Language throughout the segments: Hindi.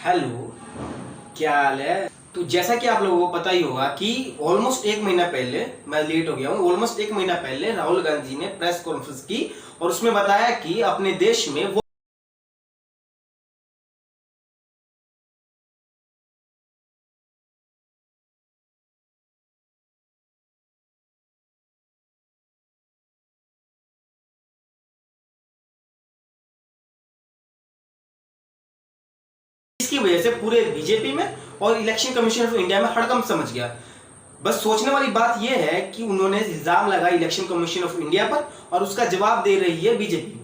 हेलो, क्या हाल है। तो जैसा कि आप लोगों को पता ही होगा कि ऑलमोस्ट एक महीना पहले, मैं लेट हो गया हूँ, ऑलमोस्ट एक महीना पहले राहुल गांधी ने प्रेस कॉन्फ्रेंस की और उसमें बताया कि अपने देश में वो इसकी वजह से पूरे बीजेपी में और इलेक्शन कमीशन ऑफ इंडिया में हड़कंप समझ गया। बस सोचने वाली बात यह है कि उन्होंने इल्जाम लगाया इलेक्शन कमीशन ऑफ इंडिया पर और उसका जवाब दे रही है बीजेपी।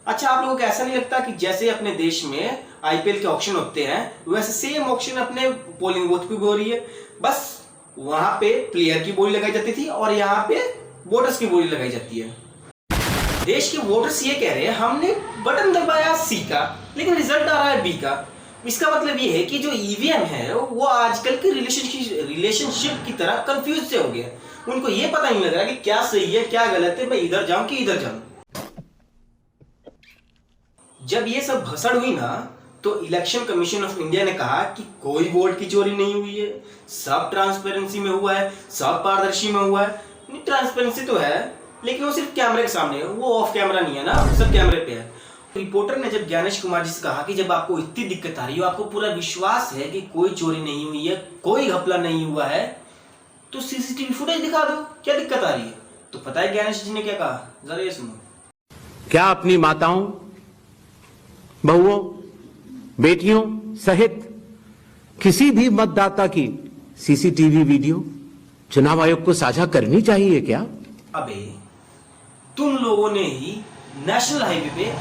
अच्छा, आप लोगों को ऐसा नहीं लगता कि जैसे अपने देश में आईपीएल के ऑक्शन होते हैं वैसे सेम ऑक्शन अपने पोलिंग बूथ पे भी हो रही है। बस वहां पे प्लेयर की बोली लगाई जाती थी और यहाँ पे वोटर्स की बोली लगाई जाती है। देश के वोटर्स ये कह रहे हैं हमने बटन दबाया सी का लेकिन रिजल्ट आ रहा है बी का। इसका मतलब ये है कि जो ईवीएम है वो आजकल के रिलेशनशिप की तरह कंफ्यूज से हो गया। उनको ये पता नहीं लग रहा कि क्या सही है क्या गलत है, मैं इधर जाऊं कि इधर जाऊं। जब ये सब भसड़ हुई ना तो इलेक्शन कमीशन ऑफ इंडिया ने कहा कि कोई वोट की चोरी नहीं हुई है, सब ट्रांसपेरेंसी में हुआ है, सब पारदर्शी में हुआ है। ट्रांसपेरेंसी तो है लेकिन वो सिर्फ कैमरे के सामने है, वो ऑफ कैमरा नहीं है ना, सब कैमरे पे है। रिपोर्टर ने जब ज्ञानेश कुमार जी से कहा कि जब आपको इतनी दिक्कत आ रही हो, आपको पूरा विश्वास है कि कोई चोरी नहीं हुई है, कोई घपला नहीं हुआ है, तो सीसीटीवी फुटेज दिखा दो, क्या दिक्कत आ रही है। तो पता है ज्ञानेश जी ने क्या कहा, जरा ये सुनो। क्या अपनी माताओं, बहुओं, बेटियों सहित किसी भी मतदाता की सीसीटीवी वीडियो चुनाव आयोग को साझा करनी चाहिए क्या? अबे तुम लोगों ने ही नेशनल हाईवे पे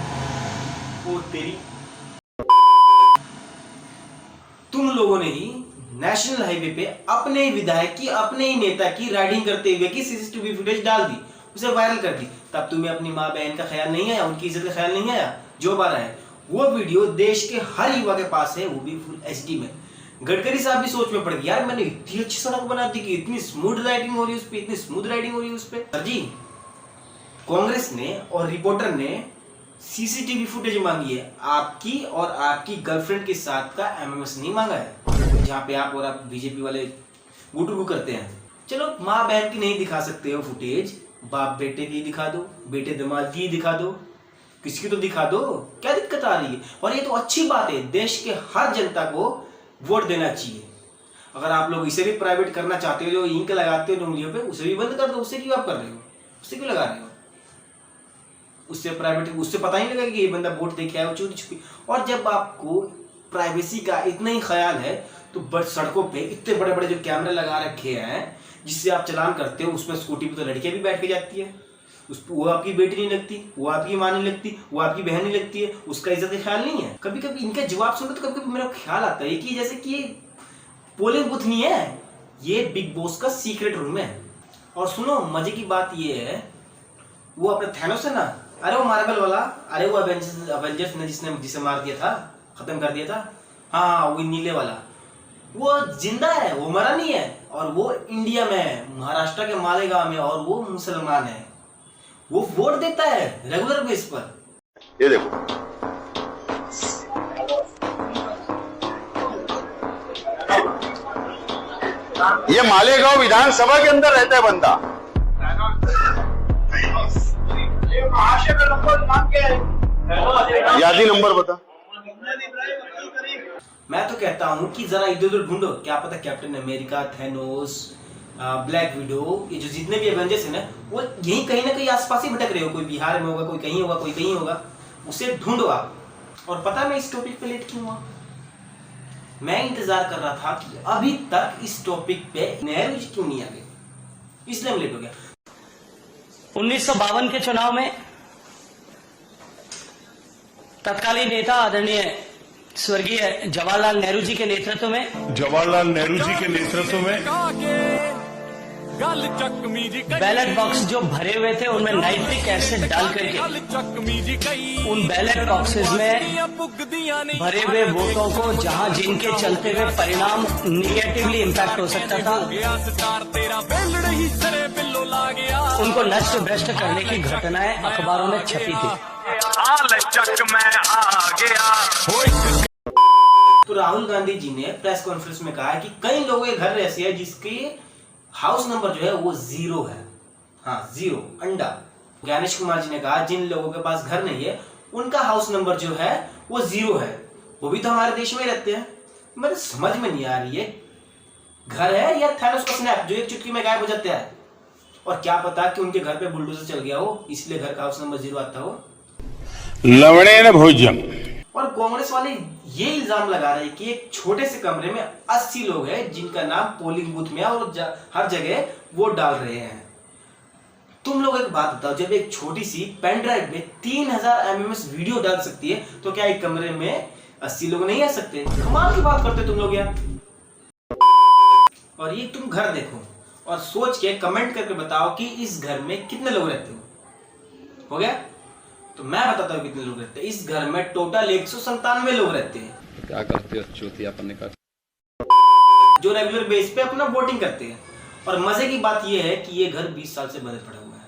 तुम लोगों ने ही नेशनल हाईवे पे अपने विधायक की, अपने ही नेता की राइडिंग करते हुए की सीसीटीवी फुटेज डाल दी, उसे वायरल कर दी। तब तुम्हें अपनी माँ बहन का ख्याल नहीं आया, उनकी इज्जत का ख्याल नहीं आया। जो बात है वो वीडियो देश के हर युवा के पास है, वो भी फुल एचडी में। गडकरी साहब भी सोच में पड़ गए, यार मैंने इतनी अच्छी सड़क बना दी कि इतनी स्मूथ राइडिंग हो रही है उस पर, इतनी स्मूथ राइडिंग हो रही है उस पर। सर जी, कांग्रेस ने और रिपोर्टर ने सीसीटीवी फुटेज मांगी है, आपकी और आपकी गर्लफ्रेंड के साथ का एमएमएस नहीं मांगा है, जहां पे आप और आप बीजेपी वाले गुटुगु करते हैं। चलो माँ बहन की नहीं दिखा सकते हो फुटेज, बाप बेटे की दिखा दो, बेटे दामाद की दिखा दो, किसकी तो दिखा दो, क्या दिक्कत आ रही है। और ये तो अच्छी बात है, देश के हर जनता को वोट देना चाहिए। अगर आप लोग इसे भी प्राइवेट करना चाहते हो, जो इंक लगाते हो उंगलियों पे, उसे भी बंद कर दो। उससे क्यों आप कर रहे हो, उससे क्यों लगा रहे हो? उससे प्राइवेट, उससे पता ही लगेगा कि ये बंदा वोट देके आया, चोरी छुपी। और जब आपको प्राइवेसी का इतना ही ख्याल है तो सड़कों पे इतने बड़े बड़े जो कैमरे लगा रखे हैं जिससे आप चलान करते हो, उसमें स्कूटी पे तो लड़कियां भी बैठ के जाती है, वो आपकी बेटी नहीं लगती, वो आपकी माँ नहीं लगती, वो आपकी बहन नहीं लगती है, उसका इज्जत का ख्याल नहीं है। कभी कभी इनका जवाब सुनते तो कभी कभी मेरा ख्याल आता है कि जैसे कि ये पोलिंग बूथ नहीं है, ये बिग बॉस का सीक्रेट रूम है। और सुनो, मजे की बात ये है, वो अपने थैनोस है ना, अरे वो मार्बल वाला, अरे वो अवेंजर्स ने जिसे मार दिया था, खत्म कर दिया था, हाँ वो नीले वाला, वो जिंदा है, वो मरा नहीं है। और वो इंडिया में है, महाराष्ट्र के मालेगांव में, और वो मुसलमान है, वो वोट देता है रेगुलर बेस पर। ये देखो, ये मालेगांव विधानसभा के अंदर रहता है बंदा। यादी नंबर बता। मैं तो कहता हूं कि जरा इधर उधर ढूंढो, क्या पता captain America, Thanos, black window, ये जो जितने भी एवेंजर्स हैं ना, वो यही कहीं ना कहीं आसपास ही भटक रहे हो। कोई बिहार में होगा, कोई कहीं होगा, कोई कहीं होगा, उसे ढूंढो आप। और पता है मैं इस टॉपिक पे लेट क्यों हुआ? मैं इंतजार कर रहा था कि अभी तक इस टॉपिक पे नेहरू जी क्यों नहीं आ गए, इसलिए लेट हो गया। 1952 के चुनाव में तत्कालीन नेता आदरणीय स्वर्गीय जवाहरलाल नेहरू जी के नेतृत्व में बैलेट बॉक्स जो भरे हुए थे उनमें नाइट्रिक एसिड डाल करके उन बैलेट बॉक्सेस में भरे हुए वोटों को, जहां जिनके चलते हुए परिणाम निगेटिवली इम्पैक्ट हो सकता था, उनको नष्ट भ्रष्ट करने की घटनाएं अखबारों में छपी थी। तो तो राहुल गांधी जी ने प्रेस कॉन्फ्रेंस में कहा कि कई लोगों के घर ऐसे हैं जिसके हाउस नंबर जो है वो 0 है। हाँ, 0 अंडा। ज्ञानेश कुमार जी ने कहा जिन लोगों के पास घर नहीं है उनका हाउस नंबर जो है वो 0 है, वो भी तो हमारे देश में रहते हैं। मेरे समझ में नहीं आ रही है, घर है या थैनोस का स्नैप जो एक चुटकी में गायब हो जाता है। और क्या पता कि उनके घर पे बुलडोजर चल गया हो, इसलिए घर का हाउस नंबर 0 आता हो। लवणेन भोज्यम। और कांग्रेस वाले ये इल्जाम लगा रहे हैं कि एक छोटे से कमरे में 80 लोग हैं जिनका नाम पोलिंग बूथ में है और हर जगह वोट डाल रहे हैं। तुम लोग एक बात बताओ, जब एक छोटी सी पेन ड्राइव में 3000 MMS वीडियो डाल सकती है तो क्या एक कमरे में 80 लोग नहीं आ सकते? कमाल की बात करते तुम लोग यार। और ये तुम घर देखो और सोच के कमेंट करके बताओ कि इस घर में कितने लोग रहते हो गया? तो मैं बताता हूँ कितने लोग रहते हैं। इस घर में टोटल 197 लोग रहते हैं। क्या करते हो चूतियापन का, जो रेगुलर बेस पे अपना वोटिंग करते हैं। और मजे की बात यह है कि ये घर 20 साल से बंद पड़ा हुआ है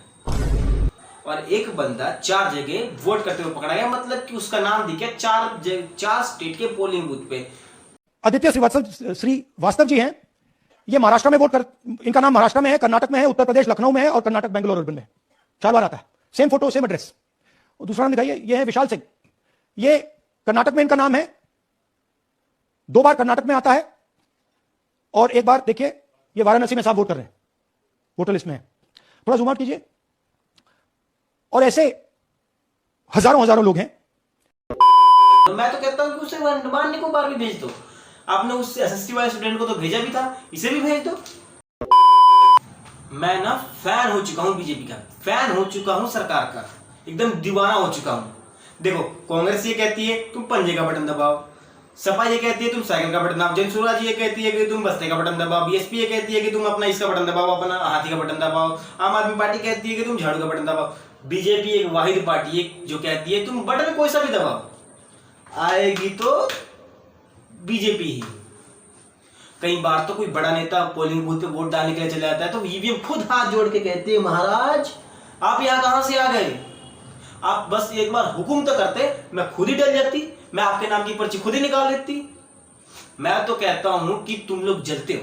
और एक बंदा 4 जगह वोट करते हुए पकड़ा गया, मतलब कि उसका नाम दिखा 4 स्टेट के पोलिंग बूथ पे। आदित्य श्रीवास्तव जी हैं, ये महाराष्ट्र में इनका नाम महाराष्ट्र में है, कर्नाटक में है, उत्तर प्रदेश लखनऊ में है और कर्नाटक बेंगलोर अर्बन में 4 बार आता है। Same photo same address. और दूसरा नाम दिखाइए, ये है विशाल सिंह, ये कर्नाटक में इनका नाम है, 2 बार कर्नाटक में आता है और 1 बार देखिए ये वाराणसी में साहब वोट कर रहे हैं, वोटर लिस्ट में है। थोड़ा जूम आउट कीजिए। और ऐसे हजारों लोग हैं। मैं तो कहता हूं कि उसे अंडमान निकोबार भी भेज दो। आपने उस एसएसटी वाले स्टूडेंट को तो भेजा भी था, इसे भी भेज दो। मैं ना फैन हो चुका हूं बीजेपी का, फैन हो चुका हूं सरकार का, एकदम दीवाना हो चुका हूं। देखो, कांग्रेस ये कहती है तुम पंजे का बटन दबाओ, सपा ये कहती है तुम साइकिल का बटन दबाओ, जनसुराज ये कहती है कि तुम बस्ते का बटन दबाओ, बीएसपी ये कहती है कि तुम अपना इसका बटन दबाओ, अपना हाथी का बटन दबाओ, आम आदमी पार्टी कहती है कि तुम झाड़ू का बटन दबाओ, बीजेपी एक वाहिद पार्टी है जो कहती है तुम बटन कोई सा भी दबाओ, आएगी तो बीजेपी ही। कई बार तो कोई बड़ा नेता पोलिंग बूथ पे वोट डालने के लिए चला जाता है तो ईवीएम खुद हाथ जोड़ के कहते हैं महाराज आप यहां कहां से आ गए, आप बस एक बार हुक्म तो करते, मैं खुद ही डल जाती, मैं आपके नाम की पर्ची खुद ही निकाल लेती। मैं तो कहता हूं कि तुम लोग जलते हो,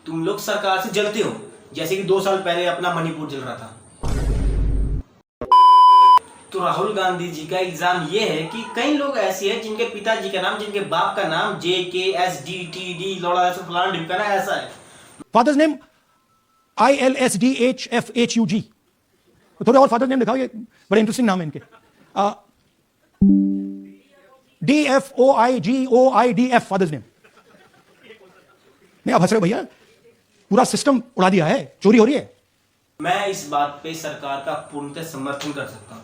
तुम लोग सरकार से जलते हो, जैसे कि 2 साल पहले अपना मणिपुर जल रहा था। तो राहुल गांधी जी का इल्जाम यह है कि कई लोग ऐसे हैं जिनके पिताजी का नाम, जिनके बाप का नाम JKSDTD लौड़ा फलाना ढिमकाना ऐसा है। Father's name ILSDHFHUG। थोड़े और फादर नेम दिखाओ, ये बड़े इंटरेस्टिंग नाम है इनके। DFOIGOIDF father's name. नहीं आप हंस रहे हो भैया, पूरा सिस्टम उड़ा दिया है, चोरी हो रही है। मैं इस बात पे सरकार का पूर्णतः समर्थन कर सकता हूँ,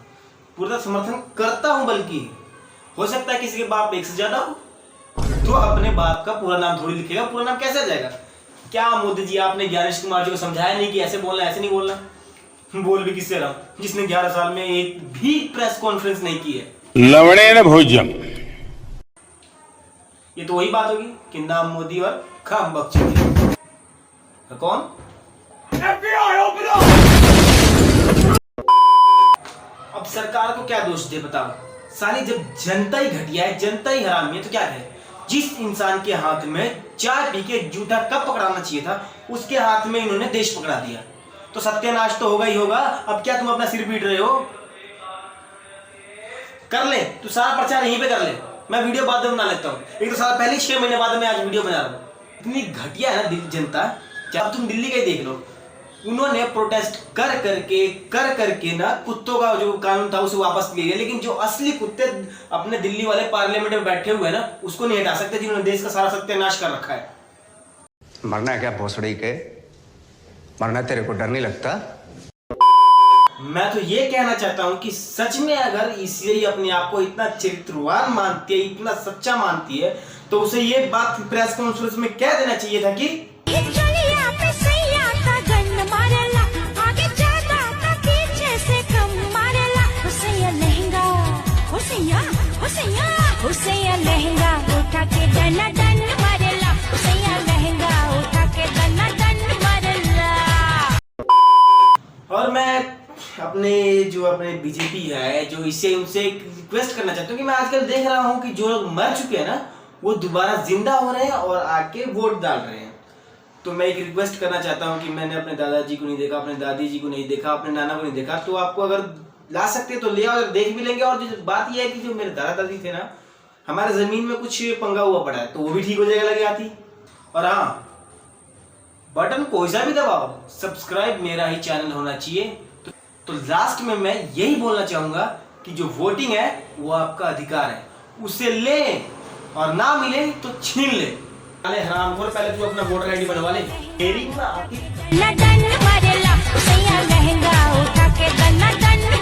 पूरा समर्थन करता हूं, बल्कि हो सकता है किसी के बाप एक से ज्यादा हो तो अपने बाप का पूरा नाम थोड़ी लिखेगा, पूरा नाम कैसे आ जाएगा? क्या मोदी जी आपने ज्ञानेश कुमार जी को समझाया नहीं कि ऐसे बोलना, ऐसे नहीं बोलना? बोल भी किससे रहा हूं जिसने 11 साल में एक भी प्रेस कॉन्फ्रेंस नहीं की है। लवणेन भोज्यम। ये तो वही बात होगी कि नाम मोदी और खाम बख्शी। कौन? अब सरकार को क्या दोष दे बताओ? साली जब जनता ही घटिया है, जनता ही हरामी है तो क्या कहे? जिस इंसान के हाथ में चाय पी के जूठा कप पकड़ाना चाहिए था उसके हाथ में इन्होंने देश पकड़ा दिया, तो सत्यानाश तो होगा ही होगा। अब क्या तुम अपना सिर पीट रहे हो? कर ले, तू सारा प्रचार यहीं पे कर ले, मैं वीडियो बाद में बना लेता हूँ। एक तो सारा पहले 6 महीने बाद में आज वीडियो बना रहा हूँ। इतनी घटिया है ना जनता। अब तुम दिल्ली का ही देख लो, उन्होंने प्रोटेस्ट कर करके ना कुत्तों का जो कानून था उसे वापस ले लिया, लेकिन जो असली कुत्ते अपने दिल्ली वाले पार्लियामेंट में बैठे हुए हैं ना उसको नहीं हटा सकते, जिन्होंने देश का सारा सत्यानाश कर रखा है। मरना है क्या भोसड़ी के? मरना तेरे को डर नहीं लगता? मैं तो ये कहना चाहता हूं कि सच में अगर इसे अपने आप को इतना चरित्रवान मानती है, इतना सच्चा मानती है, तो उसे ये बात प्रेस कॉन्फ्रेंस में कह देना चाहिए था कि लहंगा उठा के डना डन मारेला, लहंगा उठा के डना डन मारेला। और मैं अपने बीजेपी है जो इसे उनसे रिक्वेस्ट करना चाहता हूँ कि मैं आजकल देख रहा हूँ कि जो लोग मर चुके हैं ना वो दोबारा जिंदा हो रहे हैं और आके वोट डाल रहे हैं। तो मैं एक रिक्वेस्ट करना चाहता हूँ कि मैंने अपने दादाजी को नहीं देखा, अपने दादी जी को नहीं देखा, अपने नाना को नहीं देखा, तो आपको अगर ला सकते तो ले आओ, देख भी लेंगे। और जो बात यह है कि जो मेरे दादा दादी थे ना, हमारे जमीन में कुछ पंगा हुआ पड़ा है, तो वो भी ठीक हो जाएगा लगे आती। और हाँ, बटन कोई सा भी दबाओ, सब्सक्राइब मेरा ही चैनल होना चाहिए। तो लास्ट में मैं यही बोलना चाहूंगा कि जो वोटिंग है वो आपका अधिकार है, उसे ले, और ना मिले तो छीन ले। अरे हरामखोर, पहले तू अपना वोटर आईडी बनवा ले। दन दन मरेला सैया लहंगा उठा के दन दन